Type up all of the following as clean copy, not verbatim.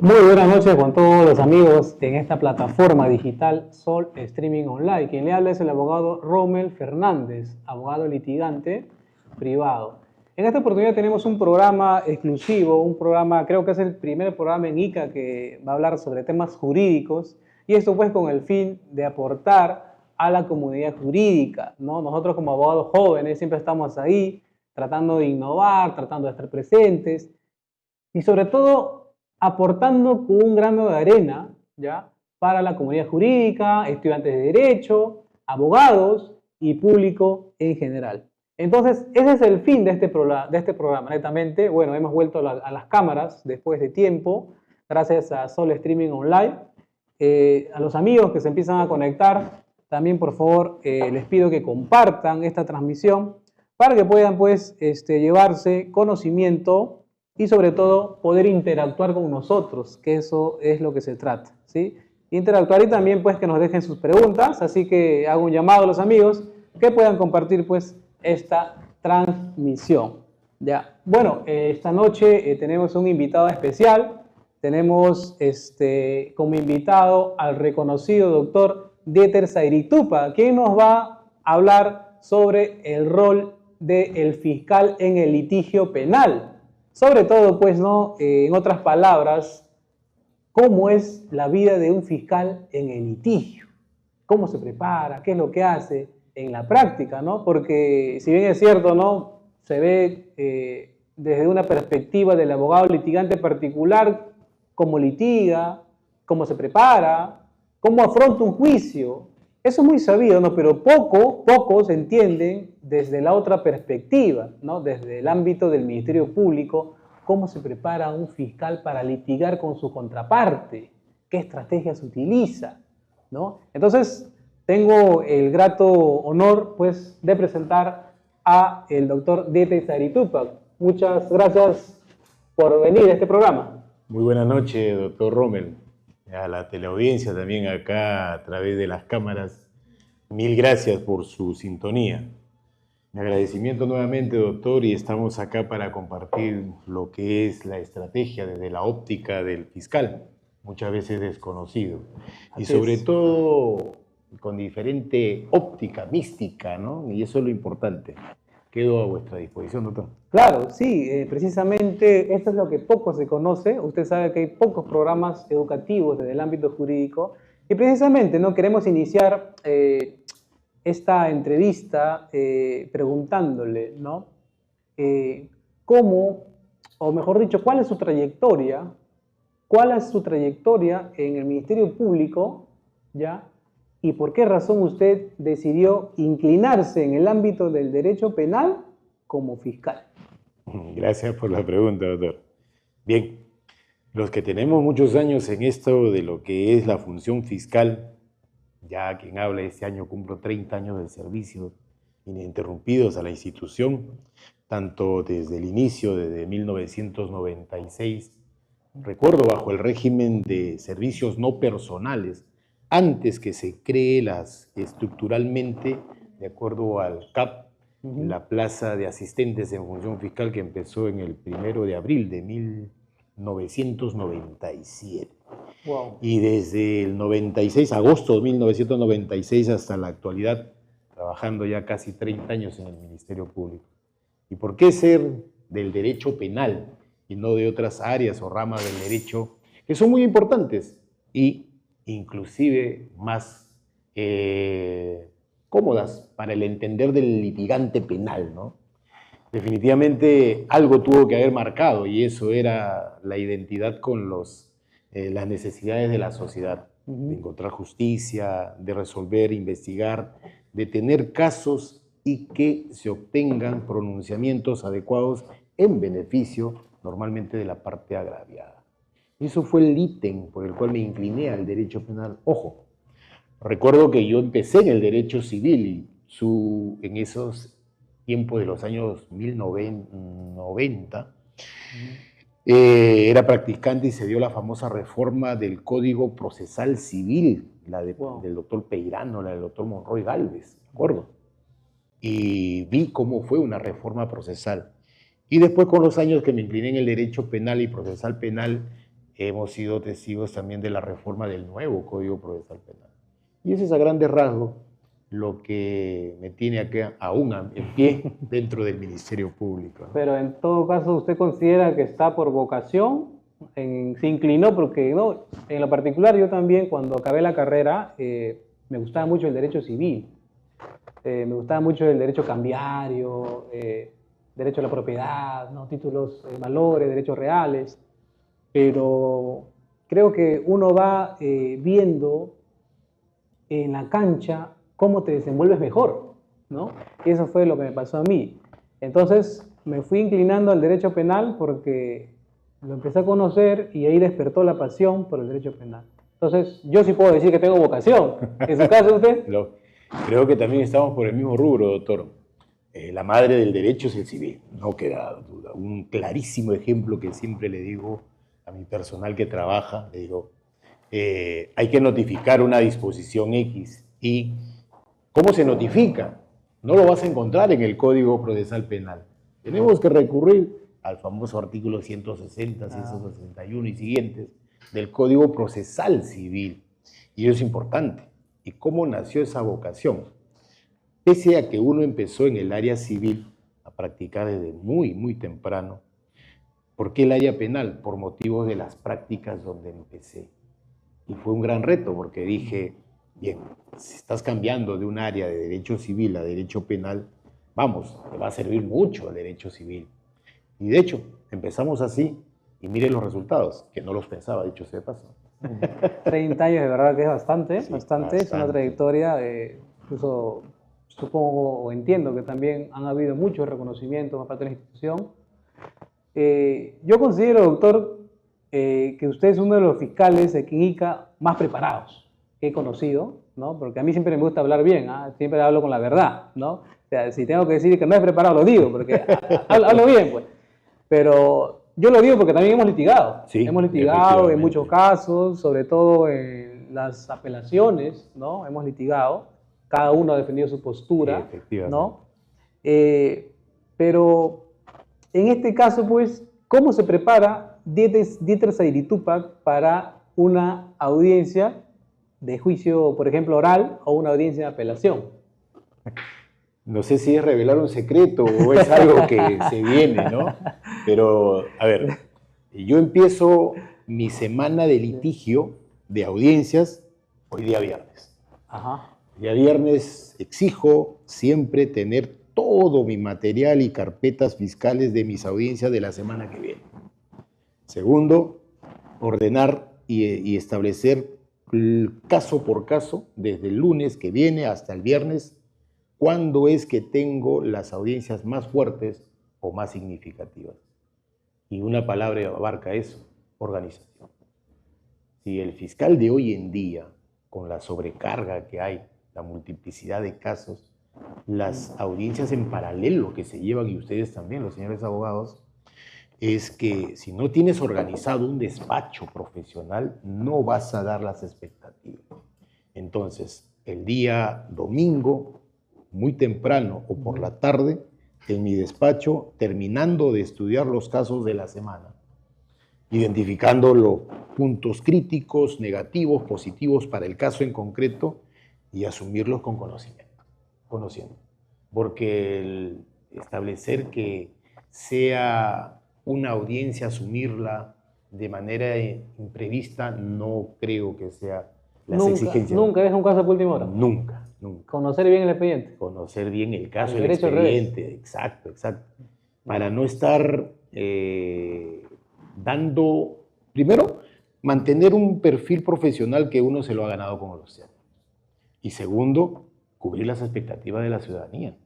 Muy buenas noches con todos los amigos en esta plataforma digital Sol Streaming Online. Quien le habla es el abogado Rommel Fernández, abogado litigante privado. En esta oportunidad tenemos un programa exclusivo, un programa, creo que es el primer programa en ICA que va a hablar sobre temas jurídicos, y esto pues con el fin de aportar a la comunidad jurídica, ¿no? Nosotros como abogados jóvenes siempre estamos ahí tratando de innovar, tratando de estar presentes y sobre todo aportando con un grano de arena, ¿ya? Para la comunidad jurídica, estudiantes de derecho, abogados y público en general. Entonces, ese es el fin de este programa, netamente. Bueno, hemos vuelto a las cámaras después de tiempo, gracias a Sol Streaming Online. A los amigos que se empiezan a conectar, también por favor les pido que compartan esta transmisión para que puedan pues llevarse conocimiento y sobre todo poder interactuar con nosotros, que eso es lo que se trata, ¿sí? Interactuar y también pues que nos dejen sus preguntas, así que hago un llamado a los amigos que puedan compartir pues esta transmisión. Ya. Bueno, esta noche tenemos un invitado especial, tenemos como invitado al reconocido doctor Dieter Zairitupa, quien nos va a hablar sobre el rol del fiscal en el litigio penal. Sobre todo, pues, ¿no? En otras palabras, ¿cómo es la vida de un fiscal en el litigio? ¿Cómo se prepara? ¿Qué es lo que hace en la práctica, ¿no? Porque, si bien es cierto, ¿no? Se ve desde una perspectiva del abogado litigante particular cómo litiga, cómo se prepara, cómo afronta un juicio. Eso es muy sabido, ¿no? Pero poco se entiende desde la otra perspectiva, ¿no? Desde el ámbito del Ministerio Público, cómo se prepara un fiscal para litigar con su contraparte, qué estrategias utiliza, ¿no? Entonces, tengo el grato honor, pues, de presentar a el doctor Dieter Zairitupa. Muchas gracias por venir a este programa. Muy buenas noches, doctor Rommel. A la teleaudiencia también acá a través de las cámaras. Mil gracias por su sintonía. Mi agradecimiento nuevamente, doctor, y estamos acá para compartir lo que es la estrategia desde la óptica del fiscal, muchas veces desconocido. Y sobre todo con diferente óptica mística, ¿no? Y eso es lo importante. Quedo a vuestra disposición, doctor. Claro, sí, precisamente esto es lo que poco se conoce. Usted sabe que hay pocos programas educativos desde el ámbito jurídico y precisamente no queremos iniciar esta entrevista preguntándole, ¿no? ¿Cómo, o mejor dicho, cuál es su trayectoria? ¿Cuál es su trayectoria en el Ministerio Público, ya? ¿Y por qué razón usted decidió inclinarse en el ámbito del derecho penal como fiscal? Gracias por la pregunta, doctor. Bien, los que tenemos muchos años en esto de lo que es la función fiscal, ya quien habla este año cumplo 30 años de servicio ininterrumpidos a la institución, tanto desde el inicio, desde 1996, recuerdo bajo el régimen de servicios no personales, antes que se cree estructuralmente, de acuerdo al CAP, la plaza de asistentes en función fiscal que empezó en el 1 de abril de 1997. Wow. Y desde el 96, agosto de 1996 hasta la actualidad, trabajando ya casi 30 años en el Ministerio Público. ¿Y por qué ser del derecho penal y no de otras áreas o ramas del derecho que son muy importantes y inclusive más cómodas para el entender del litigante penal, ¿no? Definitivamente algo tuvo que haber marcado y eso era la identidad con las necesidades de la sociedad, de encontrar justicia, de resolver, investigar, de tener casos y que se obtengan pronunciamientos adecuados en beneficio normalmente de la parte agraviada. Eso fue el ítem por el cual me incliné al derecho penal. Ojo, recuerdo que yo empecé en el derecho civil y en esos tiempos de los años 1990, era practicante y se dio la famosa reforma del Código Procesal Civil, del doctor Peirano, la del doctor Monroy Gálvez, ¿de acuerdo? Y vi cómo fue una reforma procesal. Y después, con los años que me incliné en el derecho penal y procesal penal, hemos sido testigos también de la reforma del nuevo Código Procesal Penal. Y ese es a grandes rasgos lo que me tiene acá aún en pie dentro del Ministerio Público, ¿no? Pero en todo caso, ¿usted considera que está por vocación? Se inclinó porque, no, en lo particular yo también cuando acabé la carrera me gustaba mucho el derecho civil, me gustaba mucho el derecho cambiario, derecho a la propiedad, ¿no? Títulos, valores, derechos reales, pero creo que uno va viendo en la cancha cómo te desenvuelves mejor, ¿no? Y eso fue lo que me pasó a mí. Entonces me fui inclinando al derecho penal porque lo empecé a conocer y ahí despertó la pasión por el derecho penal. Entonces yo sí puedo decir que tengo vocación. ¿En su caso usted? Creo que también estamos por el mismo rubro, doctor. La madre del derecho es el civil, no queda duda. Un clarísimo ejemplo que siempre le digo a mi personal que trabaja, le digo, hay que notificar una disposición X. ¿Y cómo se notifica? No lo vas a encontrar en el Código Procesal Penal. Tenemos que recurrir al famoso artículo 160, 161 y siguientes del Código Procesal Civil. Y eso es importante. ¿Y cómo nació esa vocación? Pese a que uno empezó en el área civil a practicar desde muy, muy temprano, ¿por qué el área penal? Por motivos de las prácticas donde empecé. Y fue un gran reto porque dije, bien, si estás cambiando de un área de derecho civil a derecho penal, vamos, te va a servir mucho el derecho civil. Y de hecho, empezamos así y miren los resultados, que no los pensaba, dicho sea de paso. 30 años de verdad que es bastante, Sí, bastante. Es una trayectoria, incluso supongo o entiendo que también han habido muchos reconocimientos por parte de la institución. Yo considero, doctor, que usted es uno de los fiscales de Ica más preparados que he conocido, ¿no? Porque a mí siempre me gusta hablar bien, ¿eh? Siempre hablo con la verdad, ¿no? O sea, si tengo que decir que no es preparado, lo digo, porque hablo bien, pues. Pero yo lo digo porque también hemos litigado. Sí, hemos litigado en muchos casos, sobre todo en las apelaciones, ¿no? Hemos litigado. Cada uno ha defendido su postura, sí, ¿no? Pero en este caso, pues, ¿cómo se prepara Dieter Saidi Tupac para una audiencia de juicio, por ejemplo, oral o una audiencia de apelación? No sé si es revelar un secreto o es algo que se viene, ¿no? Pero, a ver, yo empiezo mi semana de litigio, de audiencias, hoy día viernes. Ajá. Día viernes exijo siempre tener todo mi material y carpetas fiscales de mis audiencias de la semana que viene. Segundo, ordenar y establecer caso por caso, desde el lunes que viene hasta el viernes, cuándo es que tengo las audiencias más fuertes o más significativas. Y una palabra abarca eso, organización. Si el fiscal de hoy en día, con la sobrecarga que hay, la multiplicidad de casos, las audiencias en paralelo que se llevan, y ustedes también, los señores abogados, es que si no tienes organizado un despacho profesional, no vas a dar las expectativas. Entonces, el día domingo, muy temprano o por la tarde, en mi despacho, terminando de estudiar los casos de la semana, identificando los puntos críticos, negativos, positivos para el caso en concreto y asumirlos con conociendo. Porque el establecer que sea una audiencia, asumirla de manera imprevista, no creo que sea las exigencias. Nunca es un caso por última hora. Nunca. Conocer bien el expediente. Conocer bien el caso, el expediente. Exacto. Para no estar dando, primero, mantener un perfil profesional que uno se lo ha ganado con los años. Y segundo, cubrir las expectativas de la ciudadanía.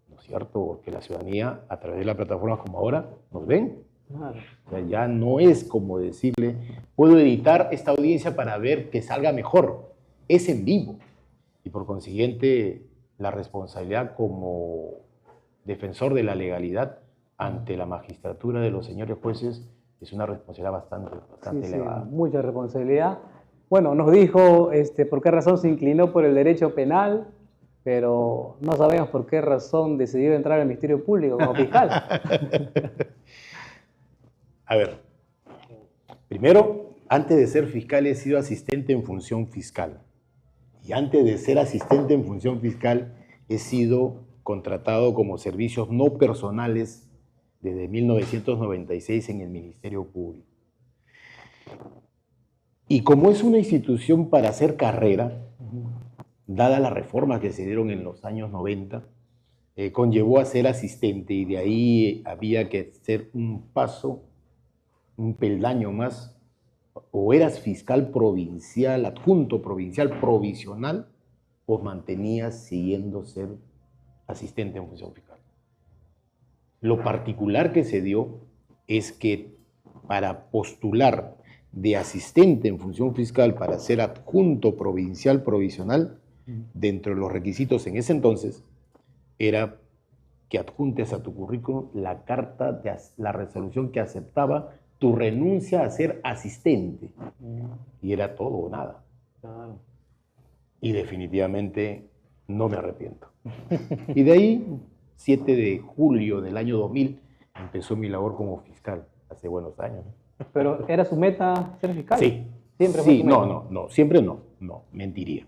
¿No es cierto? Porque la ciudadanía, a través de las plataformas como ahora, nos ven. Claro. O sea, ya no es como decirle, puedo editar esta audiencia para ver que salga mejor. Es en vivo. Y por consiguiente, la responsabilidad como defensor de la legalidad ante la magistratura de los señores jueces es una responsabilidad bastante elevada. Sí, mucha responsabilidad. Bueno, nos dijo por qué razón se inclinó por el derecho penal, pero no sabemos por qué razón decidió entrar al Ministerio Público como fiscal. A ver, Primero, antes de ser fiscal he sido asistente en función fiscal. Y antes de ser asistente en función fiscal he sido contratado como servicios no personales desde 1996 en el Ministerio Público. Y como es una institución para hacer carrera, dada las reformas que se dieron en los años 90, conllevó a ser asistente y de ahí había que hacer un paso, un peldaño más. O eras fiscal provincial, adjunto provincial provisional, o mantenías siguiendo ser asistente en función fiscal. Lo particular que se dio es que para postular de asistente en función fiscal para ser adjunto provincial provisional, dentro de los requisitos en ese entonces, era que adjuntes a tu currículum la carta, la resolución que aceptaba tu renuncia a ser asistente. Y era todo o nada. Y definitivamente no me arrepiento. Y de ahí, 7 de julio del año 2000, empezó mi labor como fiscal, hace buenos años. ¿Pero era su meta ser fiscal? Sí. ¿Siempre fue Sí, su meta? no, siempre no, mentiría.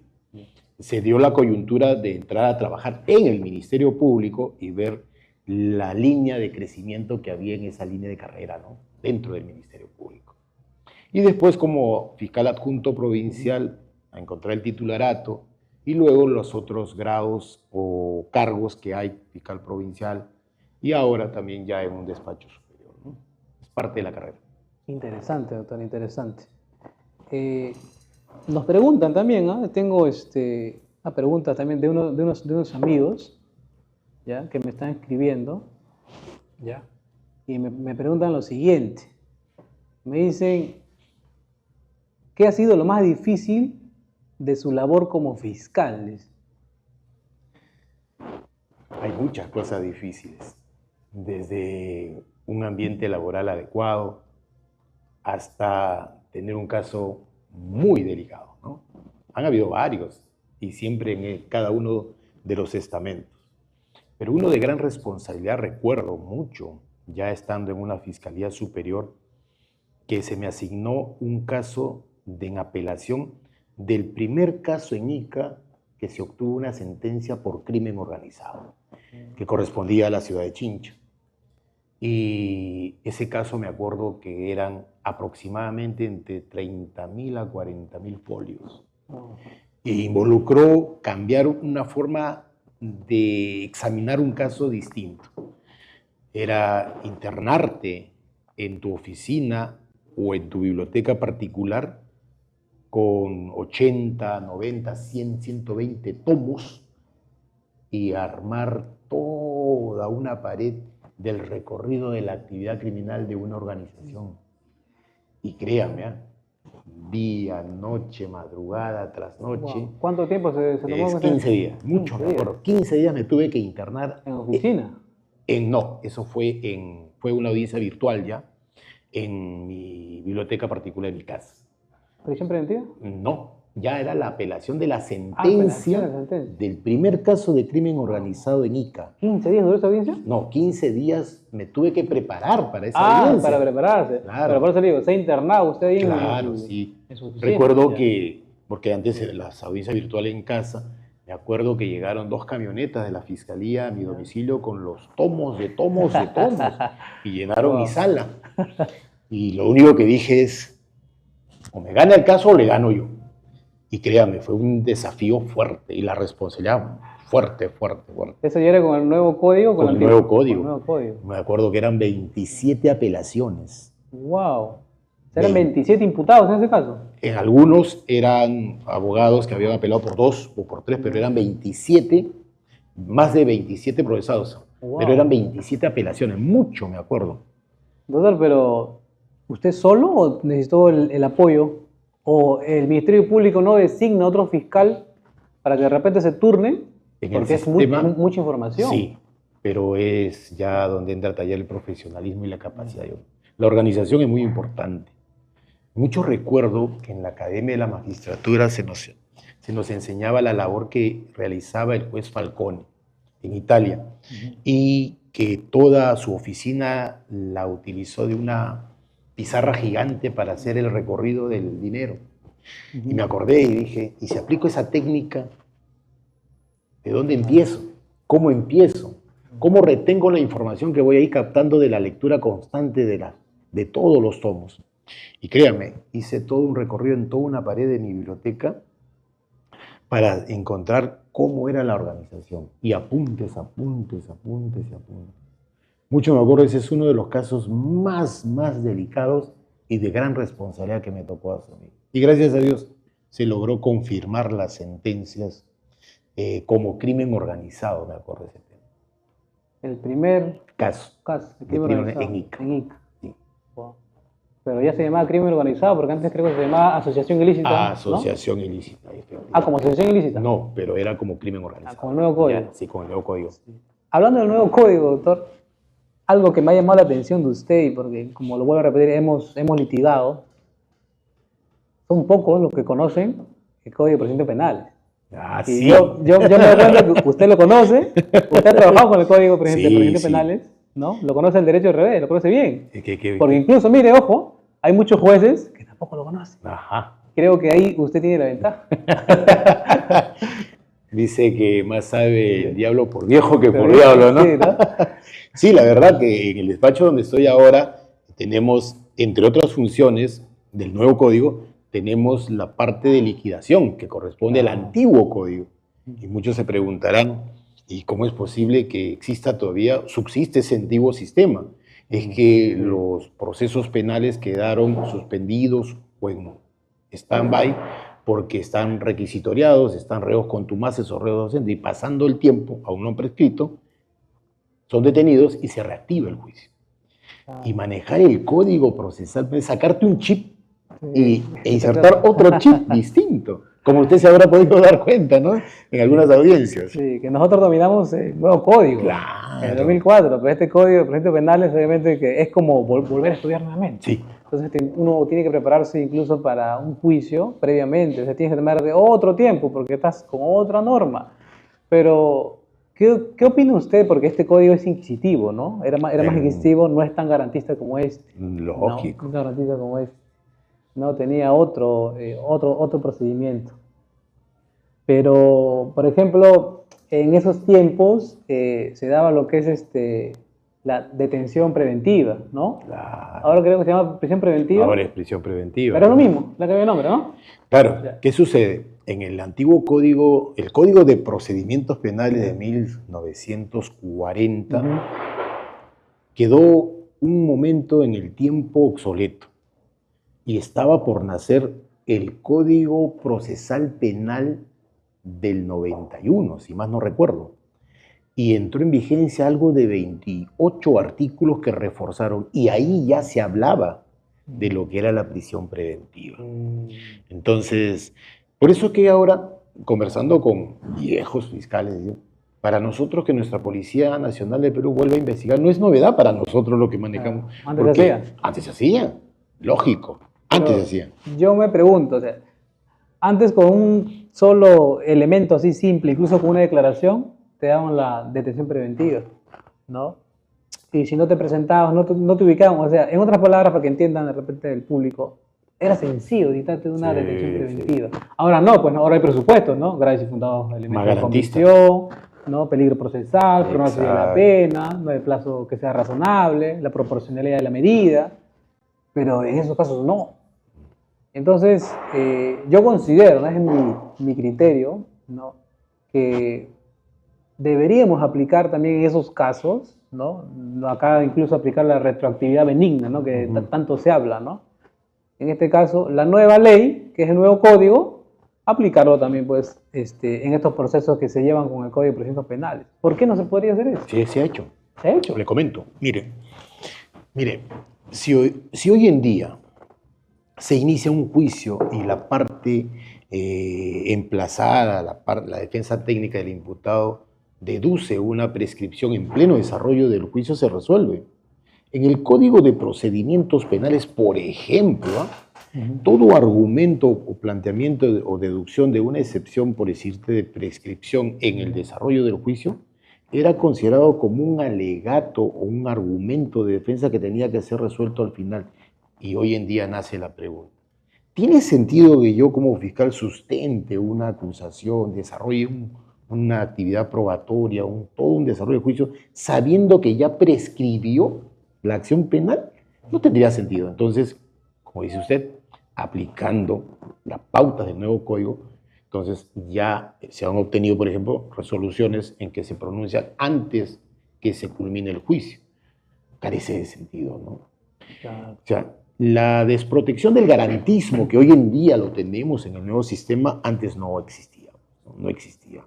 Se dio la coyuntura de entrar a trabajar en el Ministerio Público y ver la línea de crecimiento que había en esa línea de carrera, ¿no? Dentro del Ministerio Público. Y después, como fiscal adjunto provincial, a encontrar el titularato y luego los otros grados o cargos que hay, fiscal provincial, y ahora también ya en un despacho superior, ¿no? Es parte de la carrera. Interesante, doctor, interesante. Nos preguntan también, ¿no? Tengo una pregunta también de unos amigos, ¿ya? Que me están escribiendo, ¿ya? Y me preguntan lo siguiente. Me dicen, ¿qué ha sido lo más difícil de su labor como fiscal? Hay muchas cosas difíciles, desde un ambiente laboral adecuado hasta tener un caso muy delicado, ¿no? Han habido varios y siempre en cada uno de los estamentos. Pero uno de gran responsabilidad, recuerdo mucho, ya estando en una fiscalía superior, que se me asignó un caso en apelación del primer caso en Ica que se obtuvo una sentencia por crimen organizado, que correspondía a la ciudad de Chincha. Y ese caso me acuerdo que eran aproximadamente entre 30.000 a 40.000 folios. E involucró cambiar una forma de examinar un caso distinto. Era internarte en tu oficina o en tu biblioteca particular con 80, 90, 100, 120 tomos y armar toda una pared del recorrido de la actividad criminal de una organización. Y créanme, día, noche, madrugada tras noche. Wow. ¿Cuánto tiempo se tomó? Es 15 días, mucho, me acuerdo. 15 días me tuve que internar. ¿En oficina? No, eso fue una audiencia virtual ya, en mi biblioteca particular en mi casa. ¿Prisión preventiva? No, ya era la apelación de la sentencia del primer caso de crimen organizado en Ica. ¿15 días duró esa audiencia? No, 15 días me tuve que preparar para esa audiencia. Para prepararse. Claro. Pero por eso le digo, se ha internado usted ahí Claro, sí. en su oficina. Recuerdo que, porque antes de las audiencias virtuales en casa, me acuerdo que llegaron 2 camionetas de la fiscalía a mi domicilio con los tomos de tomos de tomos y llenaron mi sala. Y lo único que dije es, o me gana el caso o le gano yo. Y créame, fue un desafío fuerte y la responsabilidad fuerte. ¿Eso ya era con el nuevo código? Con el nuevo código. Con el nuevo código. Me acuerdo que eran 27 apelaciones. ¡Wow! ¿Eran 27 imputados en ese caso? En algunos eran abogados que habían apelado por 2 o por 3, pero eran 27, más de 27 procesados. Wow. Pero eran 27 apelaciones, mucho me acuerdo. Doctor, pero ¿usted solo o necesitó el apoyo? ¿O el Ministerio Público no designa otro fiscal para que de repente se turne? Porque es mucha información. Sí, pero es ya donde entra a tallar el profesionalismo y la capacidad. La organización es muy importante. Mucho recuerdo que en la Academia de la Magistratura se nos enseñaba la labor que realizaba el juez Falcone en Italia y que toda su oficina la utilizó de una pizarra gigante para hacer el recorrido del dinero. Y me acordé y dije, ¿y si aplico esa técnica? ¿De dónde empiezo? ¿Cómo empiezo? ¿Cómo retengo la información que voy a ir captando de la lectura constante de todos los tomos? Y créanme, hice todo un recorrido en toda una pared de mi biblioteca para encontrar cómo era la organización. Y apuntes, apuntes, apuntes y apuntes. Mucho me acuerdo, ese es uno de los casos más delicados y de gran responsabilidad que me tocó asumir. Y gracias a Dios se logró confirmar las sentencias como crimen organizado, me acuerdo de ese tema. El primer Caso de crimen organizado en Ica. Sí. Wow. Pero ya se llamaba crimen organizado, porque antes creo que se llamaba asociación ilícita. Asociación ilícita. Como asociación ilícita. No, pero era como crimen organizado. Con el nuevo código. Ya, sí, con el nuevo código. Sí. Hablando del nuevo código, doctor, algo que me ha llamado la atención de usted, y porque, como lo vuelvo a repetir, hemos litigado, son pocos los que conocen el Código de Procedimientos Penales. Ah, y sí. yo me doy cuenta que usted lo conoce, usted ha trabajado con el Código de Procedimientos Penales, ¿no? Lo conoce el derecho al revés, lo conoce bien. Porque incluso, mire, ojo, hay muchos jueces que tampoco lo conocen. Ajá. Creo que ahí usted tiene la ventaja. Dice que más sabe el diablo por viejo que por diablo, ¿no? Sí, ¿no? Sí, la verdad que en el despacho donde estoy ahora tenemos, entre otras funciones del nuevo código, tenemos la parte de liquidación que corresponde al antiguo código. Y muchos se preguntarán, ¿y cómo es posible que exista todavía, subsiste ese antiguo sistema? Es que los procesos penales quedaron suspendidos o en stand-by porque están requisitoriados, están reos contumaces o reos docentes, y pasando el tiempo, aún no prescrito, son detenidos y se reactiva el juicio. Y manejar el código procesal, sacarte un chip e insertar otro chip distinto, como usted se habrá podido dar cuenta, ¿no? En algunas audiencias. Sí, que nosotros dominamos el nuevo código. Claro. En el 2004, pero este código de procedimientos penales, obviamente, que es como volver a estudiar nuevamente. Sí. Entonces, uno tiene que prepararse incluso para un juicio previamente. O sea, tienes que tomar de otro tiempo porque estás con otra norma. Pero, ¿qué opina usted? Porque este código es inquisitivo, ¿no? Era más inquisitivo, no es tan garantista como este. Lógico. No es garantista como este. No, tenía otro procedimiento. Pero, por ejemplo, en esos tiempos se daba lo que es la detención preventiva, ¿no? Claro. Ahora creo que se llama prisión preventiva. Ahora es prisión preventiva. Pero es lo mismo, le cambió el nombre, ¿no? Claro. ¿Qué sucede? En el antiguo código, el Código de Procedimientos Penales de 1940, quedó un momento en el tiempo obsoleto y estaba por nacer el Código Procesal Penal del 91, si más no recuerdo. Y entró en vigencia algo de 28 artículos que reforzaron, y ahí ya se hablaba de lo que era la prisión preventiva. Entonces, por eso que ahora, conversando con viejos fiscales, para nosotros que nuestra Policía Nacional de Perú vuelva a investigar, no es novedad para nosotros lo que manejamos. Antes se hacía. Antes se hacía, lógico, antes se hacía. Yo me pregunto, o sea, antes con un solo elemento así simple, incluso con una declaración, te daban la detención preventiva, ¿no? Y si no te presentabas, no te ubicaban, o sea, en otras palabras, para que entiendan de repente el público, era sencillo dictarte una detención preventiva. Sí. Ahora no, pues ahora hay presupuestos, ¿no? Graves y fundados elementos de comisión, ¿no? Peligro procesal, pronóstico de la pena, no hay plazo que sea razonable, la proporcionalidad de la medida, pero en esos casos no. Entonces, yo considero, ¿no? Es mi criterio, ¿no? Que deberíamos aplicar también en esos casos, ¿no? Acá incluso aplicar la retroactividad benigna, ¿no? Que tanto se habla, ¿no? En este caso, la nueva ley, que es el nuevo código, aplicarlo también, pues, en estos procesos que se llevan con el Código de Procedimientos Penales. ¿Por qué no se podría hacer eso? Sí, se ha hecho. ¿Se ha hecho? Le comento. Mire, si hoy en día se inicia un juicio y la parte emplazada, la defensa técnica del imputado, deduce una prescripción en pleno desarrollo del juicio, se resuelve. En el Código de Procedimientos Penales, por ejemplo, todo argumento o planteamiento o deducción de una excepción, por decirte, de prescripción en el desarrollo del juicio, era considerado como un alegato o un argumento de defensa que tenía que ser resuelto al final. Y hoy en día nace la pregunta. ¿Tiene sentido que yo como fiscal sustente una acusación, desarrolle una actividad probatoria, todo un desarrollo de juicio, sabiendo que ya prescribió la acción penal? No tendría sentido. Entonces, como dice usted, aplicando las pautas del nuevo código, entonces ya se han obtenido, por ejemplo, resoluciones en que se pronuncian antes que se culmine el juicio. Carece de sentido, ¿no? Claro. O sea, la desprotección del garantismo que hoy en día lo tenemos en el nuevo sistema, antes no existía. No existía.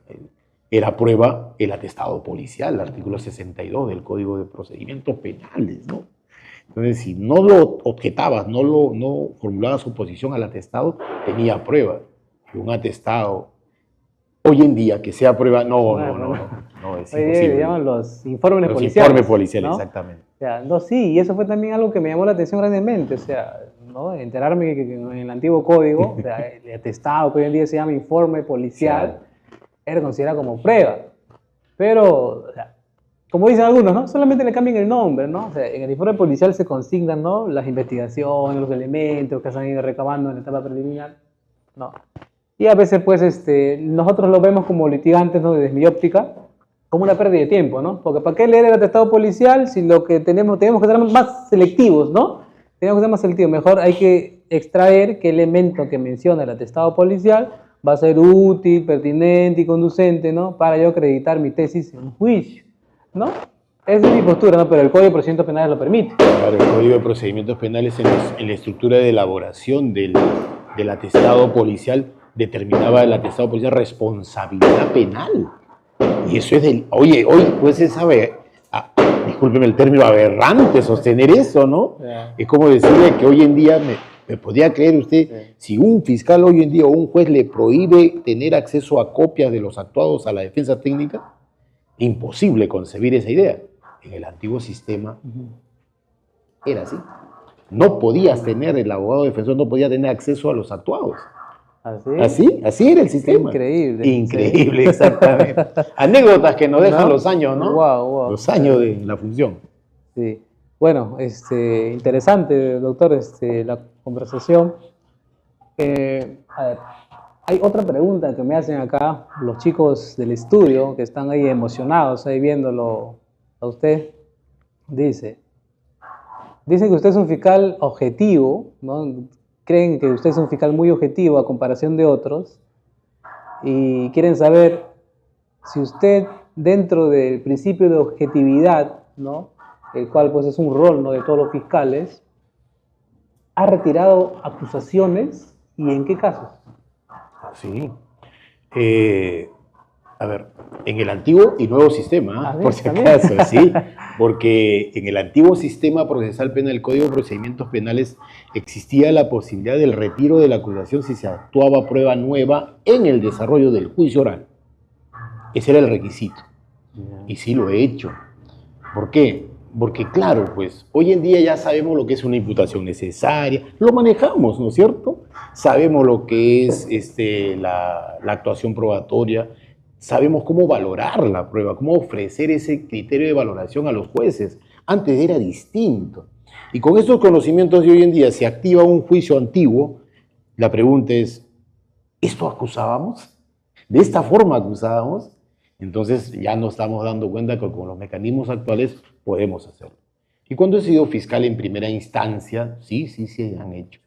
Era prueba el atestado policial, el artículo 62 del Código de Procedimientos Penales, ¿no? Entonces, si no lo objetabas, no formulabas oposición al atestado, tenía prueba. Y un atestado, hoy en día, que sea prueba, no, es Hoy día imposible. le llaman los informes Los policiales. informes policiales, ¿no? exactamente. O sea, no, sí, y eso fue también algo que me llamó la atención grandemente, o sea, ¿no? Enterarme que en el antiguo código, o sea, el atestado que hoy en día se llama informe policial, era considerado como prueba. Pero, o sea, como dicen algunos, ¿no? Solamente le cambian el nombre, ¿no? O sea, en el informe policial se consignan, ¿no? Las investigaciones, los elementos que se han ido recabando en la etapa preliminar, ¿no? Y a veces, pues, nosotros lo vemos como litigantes, ¿no? Desde mi óptica, como una pérdida de tiempo, ¿no? Porque ¿para qué leer el atestado policial si lo que tenemos que ser más selectivos, ¿no? Tenemos que ser más selectivos. Mejor hay que extraer qué elemento que menciona el atestado policial va a ser útil, pertinente y conducente, ¿no? Para yo acreditar mi tesis en un juicio, ¿no? Esa es mi postura, ¿no? Pero el Código de Procedimientos Penales lo permite. Claro, el Código de Procedimientos Penales en la estructura de elaboración del atestado policial determinaba el atestado policial responsabilidad penal. Y eso es hoy pues es discúlpeme el término, aberrante sostener eso, ¿no? Es como decirle que hoy en día, me podría creer usted, si un fiscal hoy en día o un juez le prohíbe tener acceso a copias de los actuados a la defensa técnica, imposible concebir esa idea. En el antiguo sistema era así. No podías tener, el abogado defensor no podía tener acceso a los actuados. Así era el sistema. Increíble. Increíble, sí. Exactamente. Anécdotas que nos dejan los años, ¿no? Wow. Los años de la función. Sí. Bueno, interesante, doctor, la conversación. A ver, hay otra pregunta que me hacen acá los chicos del estudio que están ahí emocionados, ahí viéndolo a usted. Dicen que usted es un fiscal objetivo, ¿no? Creen que usted es un fiscal muy objetivo a comparación de otros y quieren saber si usted, dentro del principio de objetividad, ¿no? El cual pues es un rol, ¿no? de todos los fiscales, ha retirado acusaciones y en qué casos. Sí. A ver, en el antiguo y nuevo sistema, por si acaso, sí, porque en el antiguo sistema procesal penal, el Código de Procedimientos Penales, existía la posibilidad del retiro de la acusación si se actuaba prueba nueva en el desarrollo del juicio oral. Ese era el requisito. Y sí lo he hecho. ¿Por qué? Porque claro, pues hoy en día ya sabemos lo que es una imputación necesaria, lo manejamos, ¿no es cierto? Sabemos lo que es la actuación probatoria, sabemos cómo valorar la prueba, cómo ofrecer ese criterio de valoración a los jueces. Antes era distinto. Y con estos conocimientos de hoy en día se activa un juicio antiguo. La pregunta es, ¿esto acusábamos? ¿De esta forma acusábamos? Entonces ya nos estamos dando cuenta que con los mecanismos actuales podemos hacerlo. Y cuando he sido fiscal en primera instancia, sí se han hecho.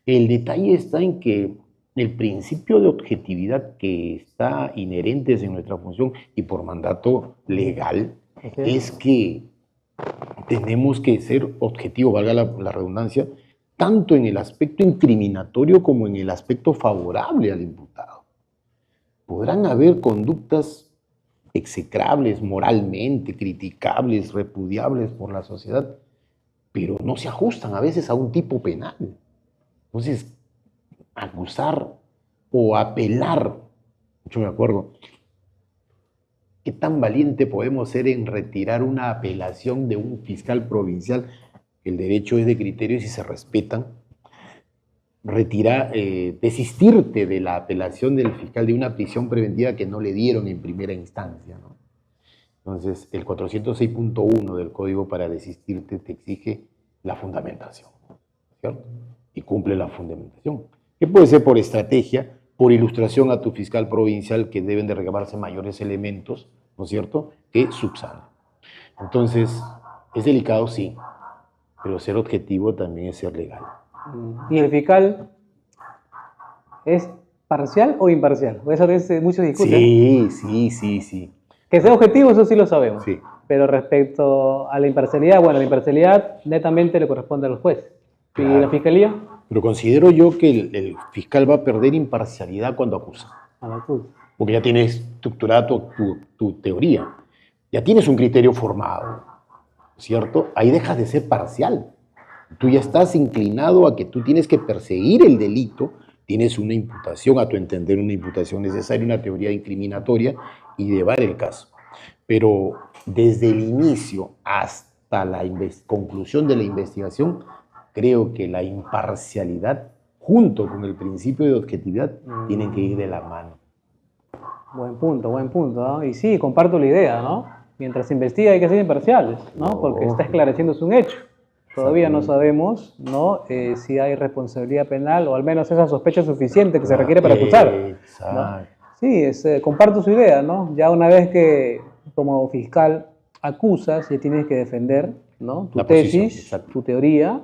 El detalle está en que el principio de objetividad que está inherente en nuestra función y por mandato legal es que tenemos que ser objetivos, valga la redundancia, tanto en el aspecto incriminatorio como en el aspecto favorable al imputado. Podrán haber conductas execrables moralmente, criticables, repudiables por la sociedad, pero no se ajustan a veces a un tipo penal. Entonces, acusar o apelar, yo me acuerdo, ¿qué tan valiente podemos ser en retirar una apelación de un fiscal provincial? El derecho es de criterios y se respetan. Desistirte de la apelación del fiscal de una prisión preventiva que no le dieron en primera instancia, ¿no? Entonces, el 406.1 del Código para desistirte te exige la fundamentación. ¿cierto? Y cumple la fundamentación. Que puede ser por estrategia, por ilustración a tu fiscal provincial, que deben de recabarse mayores elementos, ¿no es cierto?, que subsanen. Entonces, es delicado, sí, pero ser objetivo también es ser legal. ¿Y el fiscal es parcial o imparcial? Eso muchos discuten. Sí. Que sea objetivo, eso sí lo sabemos. Sí. Pero respecto a la imparcialidad, bueno, la imparcialidad netamente le corresponde al juez. Claro. ¿Y la fiscalía? Pero considero yo que el fiscal va a perder imparcialidad cuando acusa. A la acusa. Porque ya tienes estructurada tu teoría. Ya tienes un criterio formado, ¿cierto? Ahí dejas de ser parcial. Tú ya estás inclinado a que tú tienes que perseguir el delito, tienes una imputación, a tu entender una imputación necesaria, una teoría incriminatoria y llevar el caso. Pero desde el inicio hasta la conclusión de la investigación, creo que la imparcialidad junto con el principio de objetividad tienen que ir de la mano. Buen punto, ¿no? Y sí, comparto la idea, ¿no? Mientras se investiga hay que ser imparciales, ¿no? Porque está esclareciéndose un hecho. Todavía no sabemos, ¿no? Si hay responsabilidad penal o al menos esa sospecha suficiente que se requiere para acusar, ¿no? Sí, comparto su idea, ¿no? Ya una vez que como fiscal acusas, ya tienes que defender, ¿no? Tu tesis, tu teoría,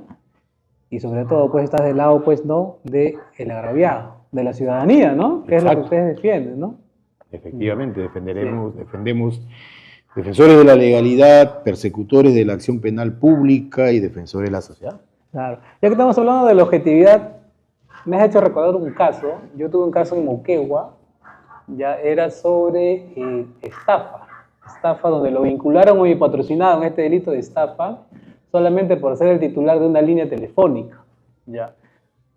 y sobre todo, pues, estás del lado, pues, ¿no?, del agraviado, de la ciudadanía, ¿no? Que es lo que ustedes defienden, ¿no? Efectivamente, defendemos defensores de la legalidad, persecutores de la acción penal pública y defensores de la sociedad. Claro. Ya que estamos hablando de la objetividad, me has hecho recordar un caso. Yo tuve un caso en Moquegua, ya era sobre estafa donde lo vincularon a mi patrocinado en este delito de estafa, solamente por ser el titular de una línea telefónica. ¿Ya?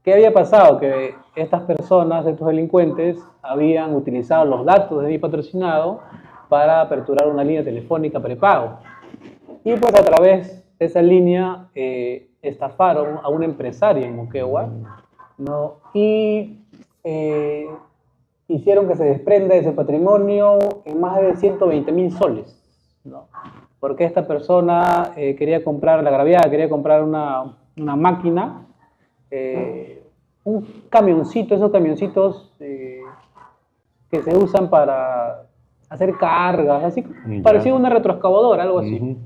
¿Qué había pasado? Que estas personas, estos delincuentes, habían utilizado los datos de mi patrocinado para aperturar una línea telefónica prepago. Y pues a través de esa línea estafaron a un empresario en Moquegua, ¿no? Y hicieron que se desprenda de ese patrimonio en más de 120.000 soles, ¿no? Porque esta persona quería comprar, la agraviada quería comprar una máquina, un camioncito, esos camioncitos que se usan para hacer cargas, así parecido a una retroexcavadora, algo así,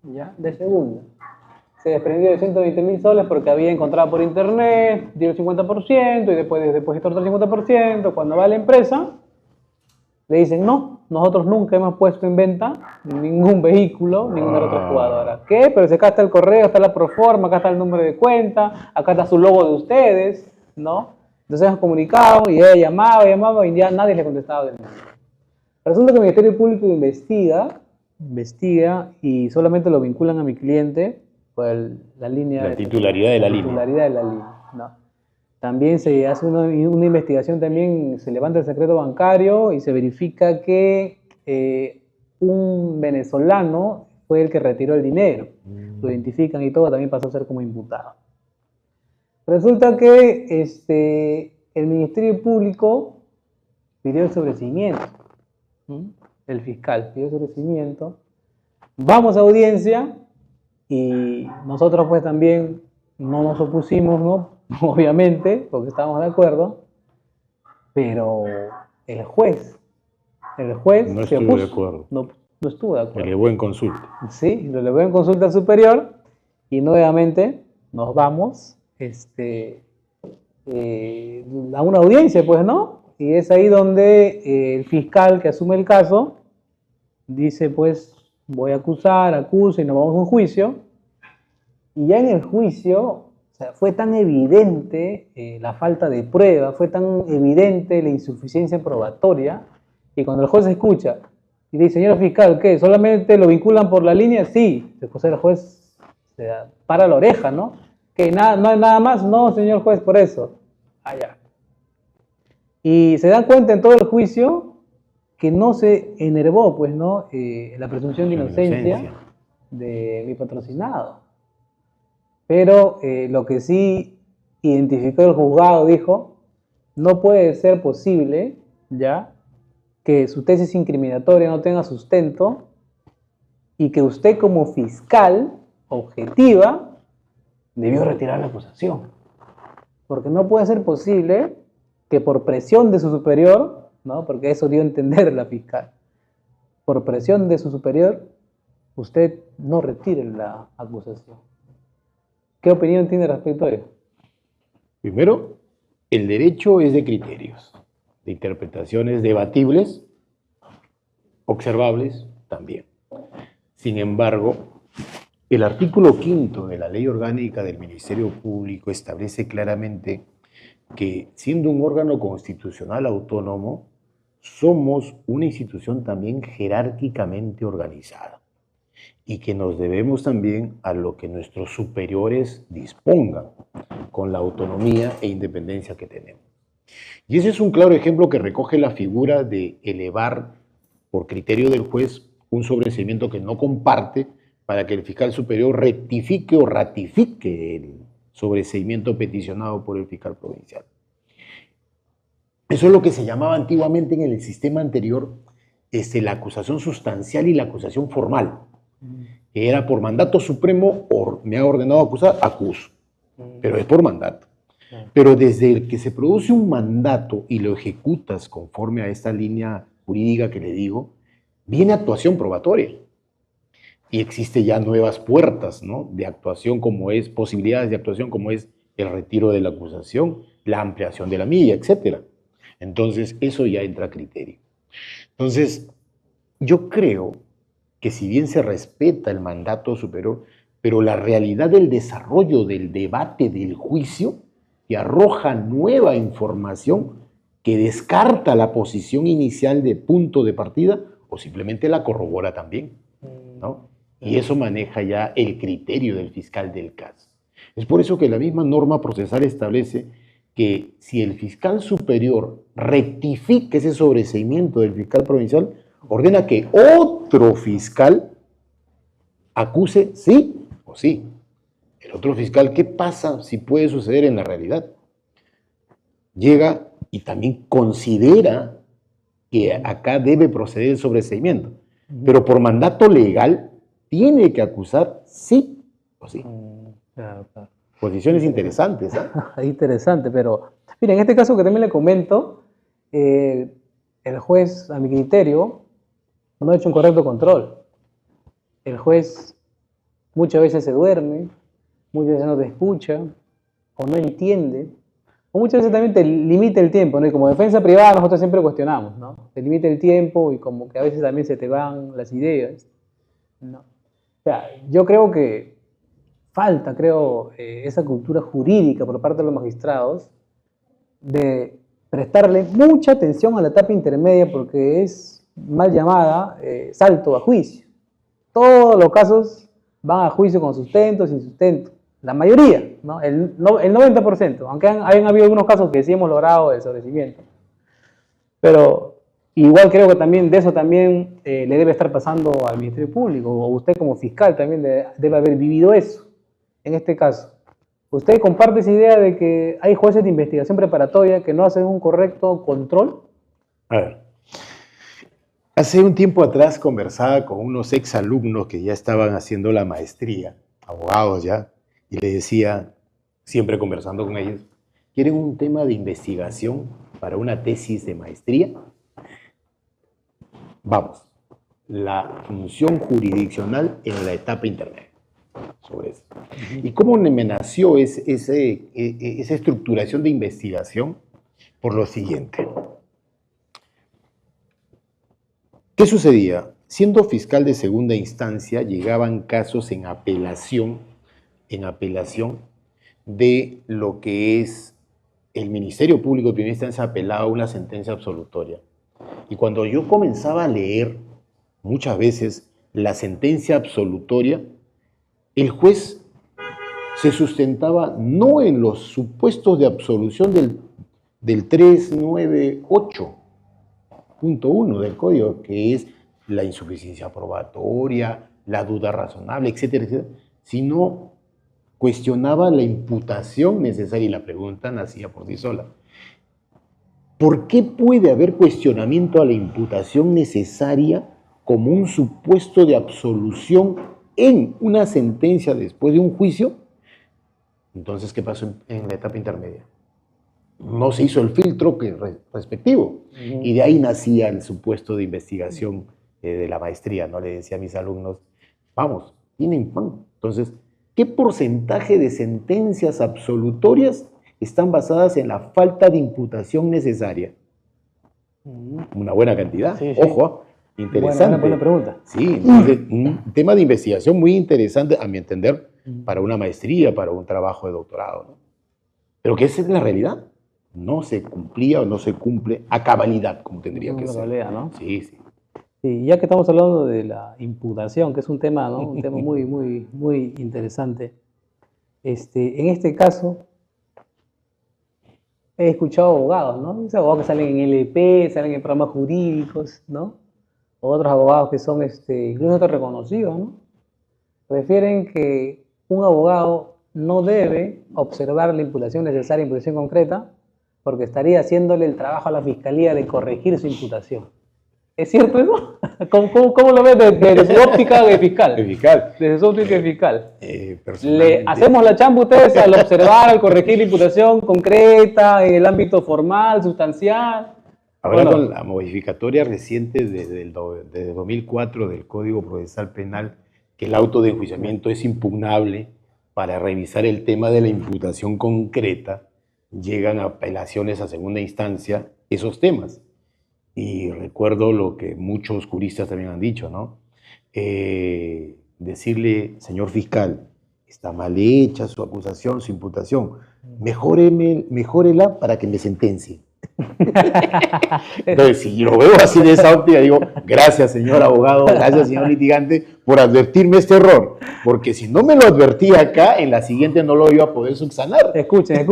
¿ya? De segunda. Se desprendió de 120.000 soles porque había encontrado por internet, dio el 50% y después depositó otro 50%. Cuando va a la empresa, le dicen, no, nosotros nunca hemos puesto en venta ningún vehículo, ninguna retroexcavadora. ¿Qué? Pero si acá está el correo, está la proforma, acá está el número de cuenta, acá está su logo de ustedes, ¿no? Entonces hemos comunicado y ella llamaba y ya nadie le contestaba de nada. Resulta que el Ministerio Público investiga y solamente lo vinculan a mi cliente por la línea... La titularidad de la línea. Titularidad de la línea, ¿no? También se hace una investigación, también se levanta el secreto bancario y se verifica que un venezolano fue el que retiró el dinero. Lo identifican y todo, también pasó a ser como imputado. Resulta que el Ministerio Público pidió el sobreseimiento. El fiscal pidió el sobreseimiento. Vamos a audiencia y nosotros pues también no nos opusimos, ¿no? Obviamente, porque estábamos de acuerdo, pero el juez no se estuvo opuso. De acuerdo. No estuvo de acuerdo. Lo elevó en consulta. Sí, lo elevó en consulta superior y nuevamente nos vamos a una audiencia, pues, ¿no? Y es ahí donde el fiscal que asume el caso dice, pues, voy a acusa y nos vamos a un juicio. Y ya en el juicio, o sea, fue tan evidente la falta de prueba, fue tan evidente la insuficiencia probatoria, y cuando el juez escucha y dice, señor fiscal, ¿qué? ¿Solamente lo vinculan por la línea? Sí. Después el juez se para la oreja, ¿no? ¿Que no hay nada más? No, señor juez, por eso. Allá. Y se dan cuenta en todo el juicio que no se enervó, pues, ¿no? La presunción de inocencia de mi patrocinado. Pero lo que sí identificó el juzgado, dijo, no puede ser posible, ¿ya?, que su tesis incriminatoria no tenga sustento y que usted como fiscal objetiva debió retirar la acusación. Porque no puede ser posible que por presión de su superior, ¿no? Porque eso dio a entender la fiscal, por presión de su superior, usted no retire la acusación. ¿Qué opinión tiene respecto a ello? Primero, el derecho es de criterios, de interpretaciones debatibles, observables también. Sin embargo, el artículo 5 de la Ley Orgánica del Ministerio Público establece claramente que, siendo un órgano constitucional autónomo, somos una institución también jerárquicamente organizada y que nos debemos también a lo que nuestros superiores dispongan con la autonomía e independencia que tenemos. Y ese es un claro ejemplo que recoge la figura de elevar por criterio del juez un sobreseimiento que no comparte para que el fiscal superior rectifique o ratifique el sobreseimiento peticionado por el fiscal provincial. Eso es lo que se llamaba antiguamente en el sistema anterior la acusación sustancial y la acusación formal, que era por mandato supremo, me ha ordenado acusar, acuso, pero es por mandato. Pero desde el que se produce un mandato y lo ejecutas conforme a esta línea jurídica que le digo, viene actuación probatoria. Y existe ya nuevas puertas, ¿no?, de actuación, como es, posibilidades de actuación, como es el retiro de la acusación, la ampliación de la milla, etc. Entonces, eso ya entra a criterio. Entonces, yo creo que si bien se respeta el mandato superior, pero la realidad del desarrollo del debate del juicio que arroja nueva información que descarta la posición inicial de punto de partida o simplemente la corrobora también, ¿no? Y eso maneja ya el criterio del fiscal del caso. Es por eso que la misma norma procesal establece que si el fiscal superior rectifica ese sobreseimiento del fiscal provincial, ordena que otro fiscal acuse sí o sí. El otro fiscal, ¿qué pasa si puede suceder en la realidad? Llega y también considera que acá debe proceder el sobreseimiento, pero por mandato legal tiene que acusar sí o sí. Claro, claro. Posiciones interesantes, ¿eh? Interesante, pero mira, en este caso que también le comento, el juez, a mi criterio, no ha hecho un correcto control. El juez muchas veces se duerme, muchas veces no te escucha, o no entiende, o muchas veces también te limita el tiempo, ¿no? Y como defensa privada nosotros siempre cuestionamos, ¿no? Te limita el tiempo y como que a veces también se te van las ideas, ¿no? O sea, yo creo que falta, esa cultura jurídica por parte de los magistrados de prestarle mucha atención a la etapa intermedia porque es mal llamada salto a juicio. Todos los casos van a juicio con sustento, sin sustento. La mayoría, ¿no? El 90%, aunque hayan habido algunos casos que sí hemos logrado el sobreseimiento. Pero igual creo que también de eso también le debe estar pasando al Ministerio Público, o usted como fiscal también debe haber vivido eso. En este caso, ¿usted comparte esa idea de que hay jueces de investigación preparatoria que no hacen un correcto control? A ver, hace un tiempo atrás conversaba con unos exalumnos que ya estaban haciendo la maestría, abogados ya, y le decía, siempre conversando con ellos, ¿quieren un tema de investigación para una tesis de maestría? Vamos, la función jurisdiccional en la etapa intermedia. Sobre eso. ¿Y cómo me nació esa estructuración de investigación? Por lo siguiente. ¿Qué sucedía? Siendo fiscal de segunda instancia, llegaban casos en apelación de lo que es el Ministerio Público de primera instancia apelaba a una sentencia absolutoria. Y cuando yo comenzaba a leer muchas veces la sentencia absolutoria, el juez se sustentaba no en los supuestos de absolución del 398.1 del Código, que es la insuficiencia probatoria, la duda razonable, etcétera, etcétera, sino cuestionaba la imputación necesaria y la pregunta nacía por sí sola. ¿Por qué puede haber cuestionamiento a la imputación necesaria como un supuesto de absolución en una sentencia después de un juicio Entonces, ¿qué pasó en la etapa intermedia? No se hizo el filtro respectivo. Y de ahí nacía el supuesto de investigación de la maestría, ¿no? Le decía a mis alumnos, vamos, tienen pan. Entonces, ¿qué porcentaje de sentencias absolutorias están basadas en la falta de imputación necesaria? Una buena cantidad. Sí, sí. Ojo, interesante. Buena pregunta. Sí, entonces, un tema de investigación muy interesante, a mi entender, para una maestría, para un trabajo de doctorado, ¿no? Pero que esa es la realidad. No se cumplía o no se cumple a cabalidad, como tendría que ser. Cabalidad, ¿no? Sí, sí. Sí, ya que estamos hablando de la imputación, que es un tema, ¿no? Un tema muy interesante. En este caso, he escuchado abogados, ¿no? Esos abogados que salen en LP, salen en programas jurídicos, ¿no? O otros abogados que son incluso hasta reconocidos, ¿no? Refieren que un abogado no debe observar la imputación necesaria, imputación concreta, porque estaría haciéndole el trabajo a la fiscalía de corregir su imputación. ¿Es cierto eso? ¿Cómo lo ves desde su óptica de fiscal? El fiscal. Desde su óptica de fiscal. ¿Le Personalmente, hacemos la chamba a ustedes al observar, al corregir la imputación concreta en el ámbito formal, sustancial? ahora Bueno, con la modificatoria reciente desde 2004 del Código Procesal Penal, que el auto de enjuiciamiento es impugnable para revisar el tema de la imputación concreta, llegan a apelaciones a segunda instancia esos temas. Y recuerdo lo que muchos juristas también han dicho, ¿no? Decirle, señor fiscal, está mal hecha su acusación, su imputación, mejórela para que me sentencie. Entonces, si yo lo veo así de esa óptica, digo, gracias, señor abogado, gracias, señor litigante, por advertirme este error, porque si no me lo advertía acá, en la siguiente no lo iba a poder subsanar. escuchen.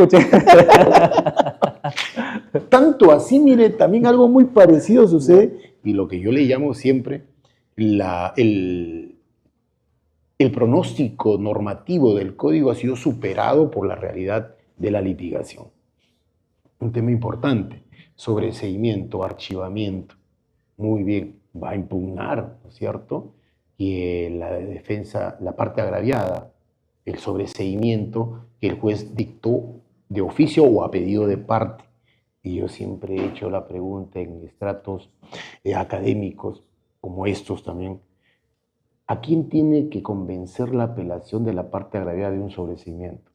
Tanto así, mire, también algo muy parecido sucede, y lo que yo le llamo siempre el pronóstico normativo del código ha sido superado por la realidad de la litigación. Un tema importante, sobreseimiento, archivamiento. Muy bien, va a impugnar, ¿no es cierto? Y la defensa, la parte agraviada, el sobreseimiento que el juez dictó de oficio o a pedido de parte. Y yo siempre he hecho la pregunta en estratos académicos como estos también, ¿a quién tiene que convencer la apelación de la parte agraviada de un sobreseimiento?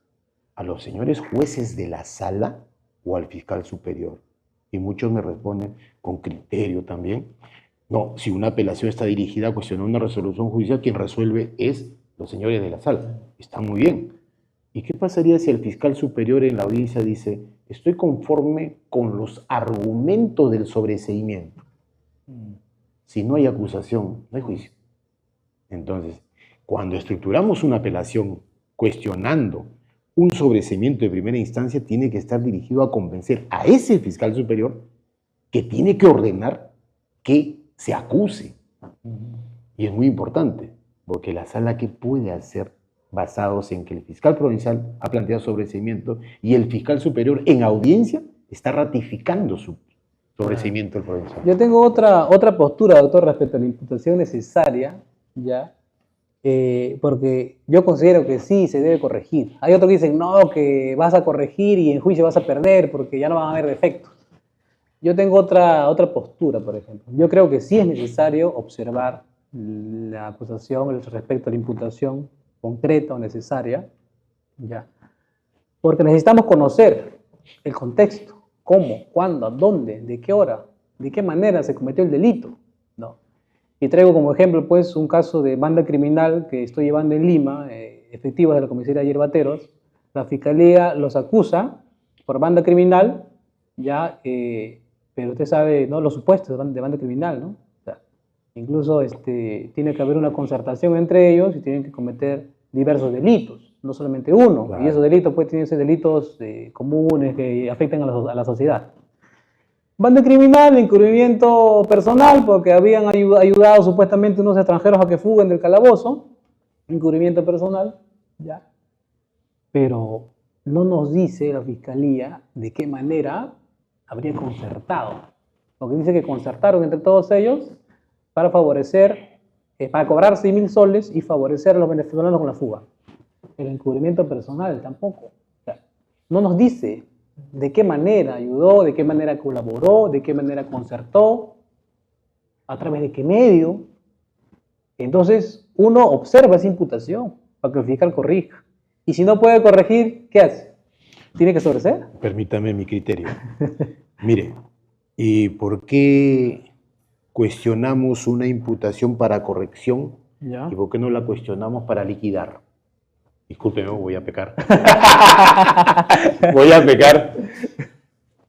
¿A los señores jueces de la sala o al fiscal superior? Y muchos me responden con criterio también. No, si una apelación está dirigida a cuestionar una resolución judicial, quien resuelve es los señores de la sala. Está muy bien. ¿Y qué pasaría si el fiscal superior en la audiencia dice, estoy conforme con los argumentos del sobreseimiento? Si no hay acusación, no hay juicio. Entonces, cuando estructuramos una apelación cuestionando un sobreseimiento de primera instancia, tiene que estar dirigido a convencer a ese fiscal superior que tiene que ordenar que se acuse. Y es muy importante, porque la sala, ¿qué puede hacer basados en que el fiscal provincial ha planteado sobreseimiento y el fiscal superior en audiencia está ratificando su sobreseimiento del provincial? Yo tengo otra postura, doctor, respecto a la imputación necesaria, ¿ya? Porque yo considero que sí se debe corregir. Hay otros que dicen, no, que vas a corregir y en juicio vas a perder porque ya no van a haber defectos. Yo tengo otra postura, por ejemplo. Yo creo que sí es necesario observar la acusación respecto a la imputación concreta o necesaria, ¿ya? Porque necesitamos conocer el contexto, cómo, cuándo, dónde, de qué hora, de qué manera se cometió el delito, ¿no? Y traigo como ejemplo, pues, un caso de banda criminal que estoy llevando en Lima, efectivos de la comisaría de Yerbateros. La fiscalía los acusa por banda criminal, ya, pero usted sabe, ¿no?, los supuestos de banda criminal, ¿no? O sea, incluso tiene que haber una concertación entre ellos y tienen que cometer diversos delitos, no solamente uno. Claro. Y esos delitos pueden tener delitos comunes que afectan a la sociedad. Banda criminal, encubrimiento personal, porque habían ayudado supuestamente unos extranjeros a que fuguen del calabozo. Encubrimiento personal, ya. Pero no nos dice la fiscalía de qué manera habría concertado. Porque dice que concertaron entre todos ellos para favorecer, para cobrar 6.000 soles y favorecer a los venezolanos con la fuga. El encubrimiento personal tampoco. O sea, no nos dice de qué manera ayudó, de qué manera colaboró, de qué manera concertó, a través de qué medio. Entonces, uno observa esa imputación para que el fiscal corrija. Y si no puede corregir, ¿qué hace? ¿Tiene que sobreseer? Permítame mi criterio. Mire, ¿y por qué cuestionamos una imputación para corrección ¿Ya? y por qué no la cuestionamos para liquidar? Discúlpeme, voy a pecar. Voy a pecar.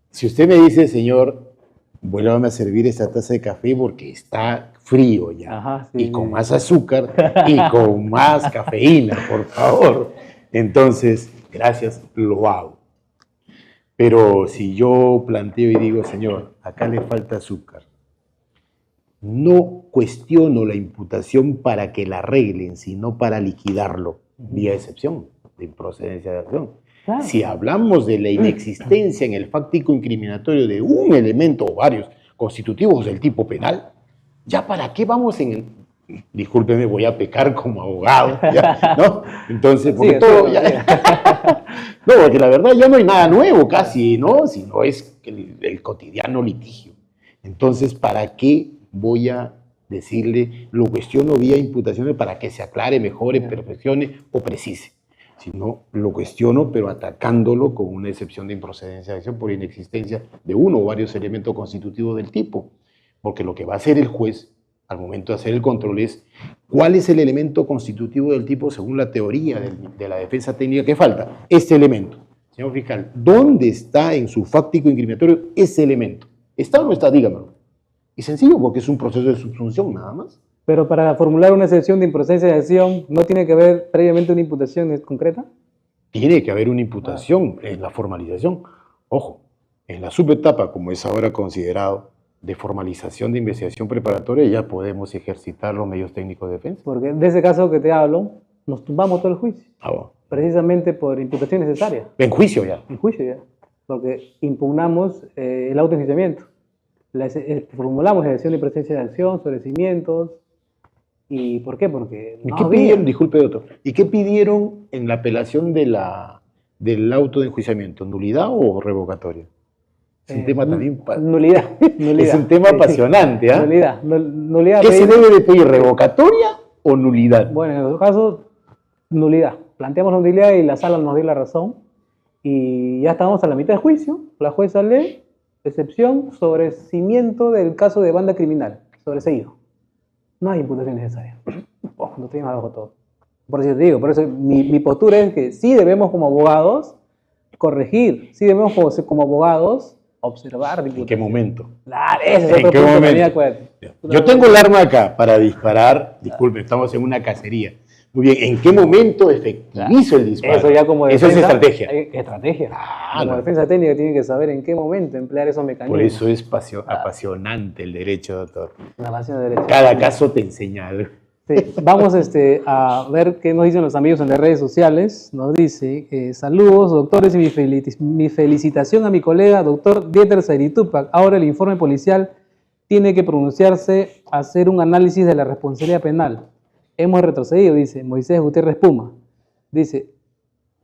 Si usted me dice, señor, vuélvame a servir esta taza de café porque está frío ya. Ajá, sí, y con sí. más azúcar y con más cafeína, por favor. Entonces, gracias, lo hago. Pero si yo planteo y digo, señor, acá le falta azúcar, no cuestiono la imputación para que la arreglen, sino para liquidarlo, vía excepción de improcedencia de acción. Claro. Si hablamos de la inexistencia en el fáctico incriminatorio de un elemento o varios constitutivos del tipo penal, ¿ya para qué vamos en el...? Discúlpeme, voy a pecar como abogado, ¿ya? ¿No? Entonces, porque Sí, todo... sí, ya... No, porque la verdad ya no hay nada nuevo casi, ¿no? Sino es el cotidiano litigio. Entonces, ¿para qué voy a decirle, lo cuestiono vía imputaciones para que se aclare, mejore, perfeccione o precise? Sino lo cuestiono, pero atacándolo con una excepción de improcedencia de acción por inexistencia de uno o varios elementos constitutivos del tipo. Porque lo que va a hacer el juez al momento de hacer el control es cuál es el elemento constitutivo del tipo según la teoría de la defensa técnica que falta. Este elemento. Señor fiscal, ¿dónde está en su fáctico incriminatorio ese elemento? ¿Está o no está? Dígamelo. Y sencillo, porque es un proceso de subsunción, nada más. Pero para formular una excepción de improcedencia de acción, ¿no tiene que haber previamente una imputación concreta? Tiene que haber una imputación en la formalización. Ojo, en la subetapa, como es ahora considerado, de formalización de investigación preparatoria, ya podemos ejercitar los medios técnicos de defensa. Porque de ese caso que te hablo, nos tumbamos todo el juicio. Bueno. Precisamente por imputación necesaria. En juicio ya. En juicio ya. Porque impugnamos el autoenjuiciamiento. Formulamos la excepción de improcedencia de acción, sobrecimientos. ¿Y por qué? Porque ¿Y no qué había. pidieron? Disculpe, doctor. ¿Y qué pidieron en la apelación del auto de enjuiciamiento? ¿Nulidad o revocatoria? Es un tema también... Nulidad. Es un tema apasionante, ¿ah? Nulidad. Nulidad. ¿Qué se debe de pedir? ¿Revocatoria o nulidad? Bueno, en el caso, nulidad. Planteamos la nulidad y la sala nos dio la razón. Y ya estábamos a la mitad del juicio. La jueza lee, excepción, sobrecimiento del caso de banda criminal. Sobreseído. No hay imputación necesaria. No tenemos abajo todo. Por eso te digo, por eso mi postura es que sí debemos como abogados corregir, sí debemos como abogados observar. ¿En qué momento? Claro, ese es ¿En otro qué punto momento? también, acuérdate. Yo tengo el arma acá para disparar. Disculpe, estamos en una cacería. Muy bien, ¿en qué momento efectivizo el disparo? Eso ya como defensa, eso es estrategia. Estrategia. Claro. Como defensa técnica tienen que saber en qué momento emplear esos mecanismos. Por eso es apasionante el derecho, doctor. La base de derecho. Cada caso te enseña algo. Sí. Vamos a ver qué nos dicen los amigos en las redes sociales. Nos dice, saludos doctores y mi felicitación a mi colega doctor Dieter Zairitupac. Ahora el informe policial tiene que pronunciarse, hacer un análisis de la responsabilidad penal. Hemos retrocedido, dice Moisés Gutiérrez Puma. Dice,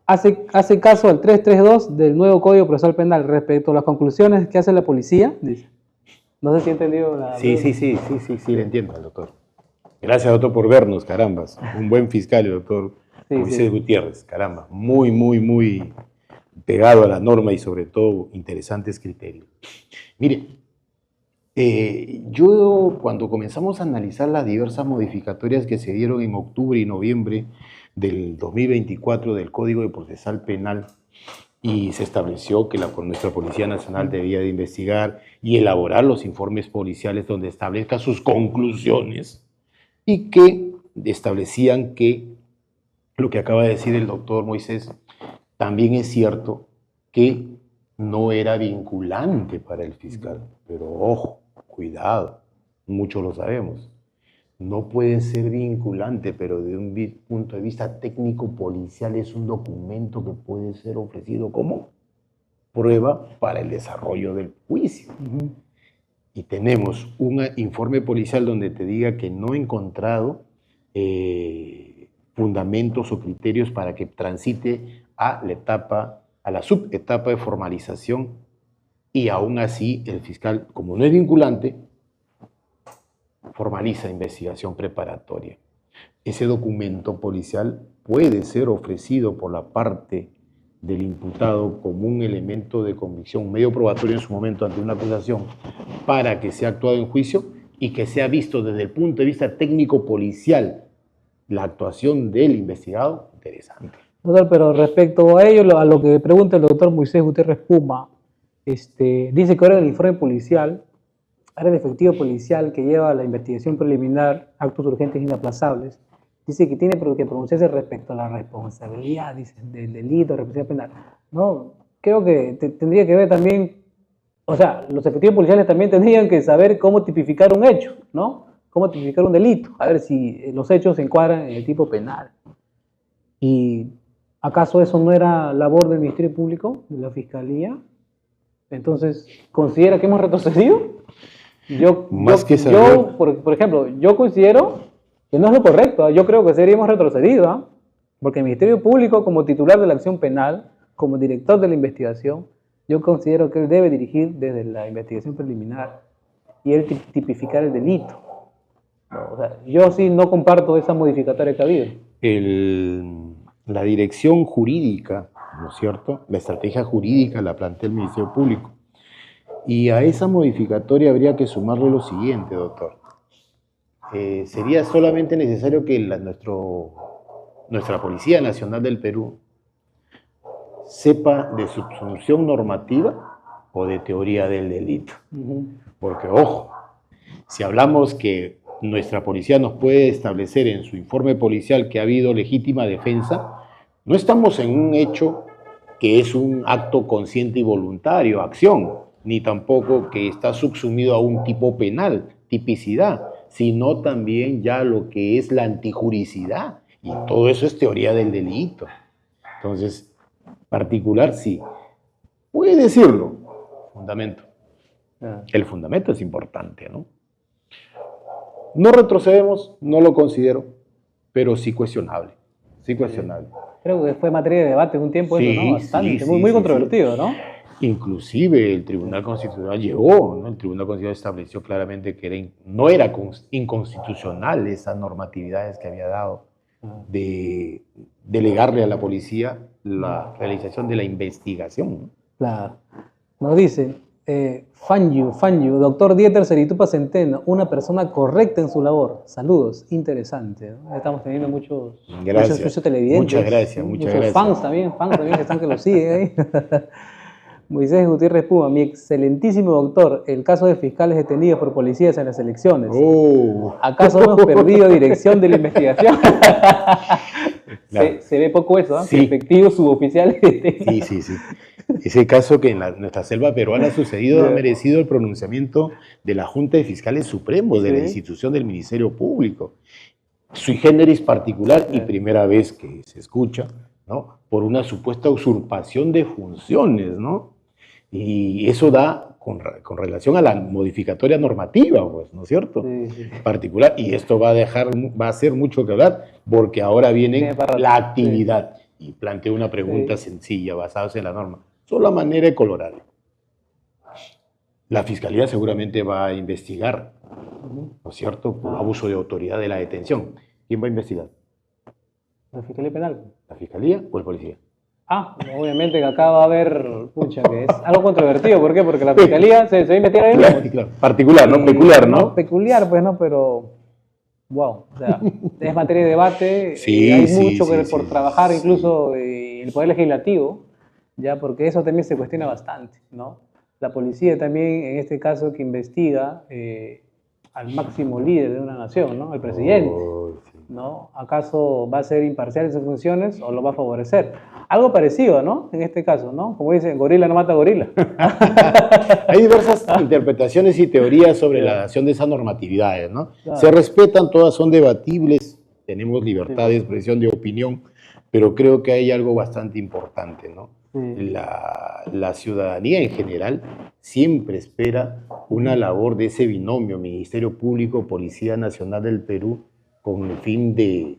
hace caso al 332 del nuevo Código Procesal Penal respecto a las conclusiones que hace la policía. Dice. No sé si he entendido la... Sí, le entiendo, doctor. Gracias, doctor, por vernos, carambas. Un buen fiscal, el doctor Moisés Gutiérrez, caramba. Muy pegado a la norma y sobre todo interesantes criterios. Mire, yo cuando comenzamos a analizar las diversas modificatorias que se dieron en octubre y noviembre del 2024 del Código de Procesal Penal y se estableció que nuestra Policía Nacional debía de investigar y elaborar los informes policiales donde establezca sus conclusiones y que establecían que lo que acaba de decir el doctor Moisés también es cierto que no era vinculante para el fiscal. Pero ojo, cuidado, muchos lo sabemos. No puede ser vinculante, pero de un punto de vista técnico policial es un documento que puede ser ofrecido como prueba para el desarrollo del juicio. Y tenemos un informe policial donde te diga que no he encontrado fundamentos o criterios para que transite a la subetapa de formalización, y aún así el fiscal, como no es vinculante, formaliza investigación preparatoria. Ese documento policial puede ser ofrecido por la parte del imputado como un elemento de convicción, un medio probatorio en su momento ante una acusación, para que sea actuado en juicio y que sea visto desde el punto de vista técnico policial la actuación del investigado. Interesante. Doctor, pero respecto a ello, a lo que pregunta el doctor Moisés Gutiérrez Puma, dice que ahora el informe policial, ahora el efectivo policial que lleva la investigación preliminar, actos urgentes e inaplazables, dice que tiene que pronunciarse respecto a la responsabilidad, dice, del delito, responsabilidad penal. No, creo que tendría que ver también, o sea, los efectivos policiales también tendrían que saber cómo tipificar un hecho, ¿no? Cómo tipificar un delito, a ver si los hechos se encuadran en el tipo penal. ¿Y acaso eso no era labor del Ministerio Público, de la Fiscalía? Entonces, ¿considera que hemos retrocedido? Por ejemplo, yo considero que no es lo correcto. Yo creo que seríamos retrocedido, porque el Ministerio Público, como titular de la acción penal, como director de la investigación, yo considero que él debe dirigir desde la investigación preliminar y él tipificar el delito. O sea, yo sí no comparto esa modificatoria que ha habido. La dirección jurídica, ¿no es cierto? La estrategia jurídica la plantea el Ministerio Público. Y a esa modificatoria habría que sumarle lo siguiente, doctor. Sería solamente necesario que nuestra Policía Nacional del Perú sepa de subsunción normativa o de teoría del delito. Porque, ojo, si hablamos que nuestra policía nos puede establecer en su informe policial que ha habido legítima defensa, no estamos en un hecho que es un acto consciente y voluntario, acción, ni tampoco que está subsumido a un tipo penal, tipicidad, sino también ya lo que es la antijuricidad, y todo eso es teoría del delito. Entonces, particular sí, puede decirlo, fundamento. El fundamento es importante, ¿no? No retrocedemos, no lo considero, pero sí cuestionable, sí cuestionable. Creo que fue materia de debate un tiempo, sí, eso, ¿no? Bastante, sí, muy sí, controvertido, sí. ¿no? Inclusive el Tribunal Constitucional llegó, ¿no? El Tribunal Constitucional estableció claramente que no era inconstitucional esas normatividades que había dado de delegarle a la policía la realización de la investigación, ¿no? Claro. Nos dice, Fanyu, doctor Dieter Seritupa Centeno, una persona correcta en su labor. Saludos, interesante, ¿no? Estamos teniendo muchos televidentes. Muchas gracias. Muchos fans también que están que lo siguen ahí. Moisés Gutiérrez Puma, mi excelentísimo doctor, el caso de fiscales detenidos por policías en las elecciones. ¿Acaso hemos perdido dirección de la investigación? Claro. Se ve poco eso, ¿eh? Sí. Efectivos suboficiales. Sí. Ese caso que en nuestra selva peruana ha sucedido ha merecido el pronunciamiento de la Junta de Fiscales Supremos, de la institución del Ministerio Público. Sui generis particular y primera vez que se escucha, ¿no? Por una supuesta usurpación de funciones, ¿no? Y eso da con relación a la modificatoria normativa, pues, ¿no es cierto? Sí. Particular, y esto va a hacer mucho que hablar, porque ahora viene la actividad. Sí. Y planteo una pregunta sencilla, basada en la norma, solo a manera de colorarlo. La Fiscalía seguramente va a investigar, ¿no es cierto?, por abuso de autoridad de la detención. ¿Quién va a investigar? ¿La Fiscalía Penal? ¿La Fiscalía o el policía? Obviamente que acá va a haber, que es algo controvertido. ¿Por qué? Porque la Fiscalía se va a investigar ahí mismo. Claro. Particular, ¿no? Peculiar, ¿no? Peculiar, pues, ¿no? Pero, wow, o sea, es materia de debate. Hay mucho por trabajar, incluso el Poder Legislativo, ya, porque eso también se cuestiona bastante, ¿no? La policía también, en este caso, que investiga al máximo líder de una nación, ¿no? El presidente, ¿no? ¿Acaso va a ser imparcial en sus funciones o lo va a favorecer? Algo parecido, ¿no? En este caso, ¿no? Como dicen, gorila no mata gorila. Hay diversas interpretaciones y teorías sobre la dación de esas normatividades, ¿no? Claro. Se respetan, todas son debatibles, tenemos libertad de expresión, de opinión, pero creo que hay algo bastante importante, ¿no? La ciudadanía en general siempre espera una labor de ese binomio, Ministerio Público, Policía Nacional del Perú, con el fin de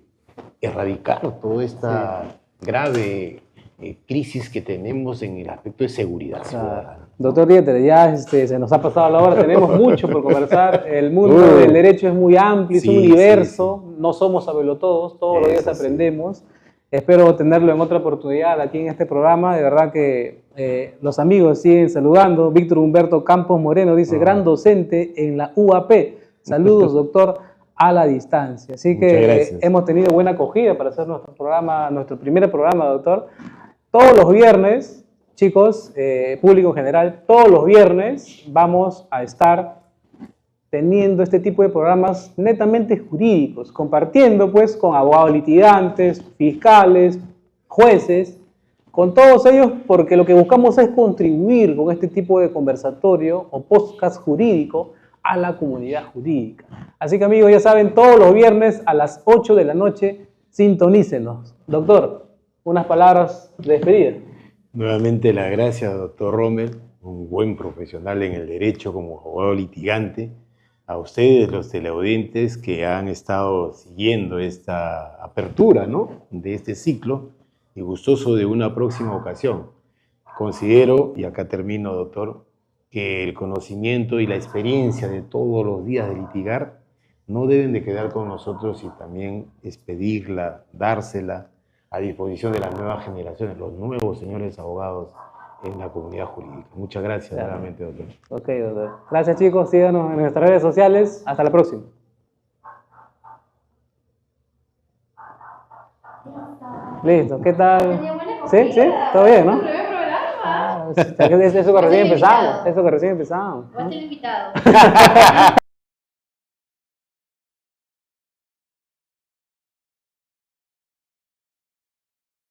erradicar toda esta grave crisis que tenemos en el aspecto de seguridad ciudadana. Doctor Dieter, ya se nos ha pasado la hora, tenemos mucho por conversar. El mundo del derecho es muy amplio, es un universo, no somos sabelotodos, todos los días aprendemos. Espero tenerlo en otra oportunidad aquí en este programa. De verdad que los amigos siguen saludando. Víctor Humberto Campos Moreno dice, gran docente en la UAP. Saludos, doctor, a la distancia. Así que hemos tenido buena acogida para hacer nuestro programa, nuestro primer programa, doctor. Todos los viernes, chicos, público en general, todos los viernes vamos a estar teniendo este tipo de programas netamente jurídicos, compartiendo pues con abogados litigantes, fiscales, jueces, con todos ellos, porque lo que buscamos es contribuir con este tipo de conversatorio o podcast jurídico a la comunidad jurídica. Así que amigos, ya saben, todos los viernes a las 8 de la noche, sintonícenos. Doctor, unas palabras de despedida. Nuevamente las gracias, doctor Rommel, un buen profesional en el derecho como abogado litigante. A ustedes, los teleaudientes que han estado siguiendo esta apertura, ¿no?, de este ciclo y gustoso de una próxima ocasión. Considero, y acá termino, doctor, que el conocimiento y la experiencia de todos los días de litigar no deben de quedar con nosotros y también expedirla, dársela a disposición de las nuevas generaciones, los nuevos señores abogados en la comunidad jurídica. Muchas gracias nuevamente, doctor. Ok, doctor. Gracias, chicos. Síganos en nuestras redes sociales. Hasta la próxima. Listo. ¿Qué tal? ¿Sí? ¿Sí? ¿Todo bien, no? Eso que recién empezamos. Eso que recién empezamos. Va a ser invitado.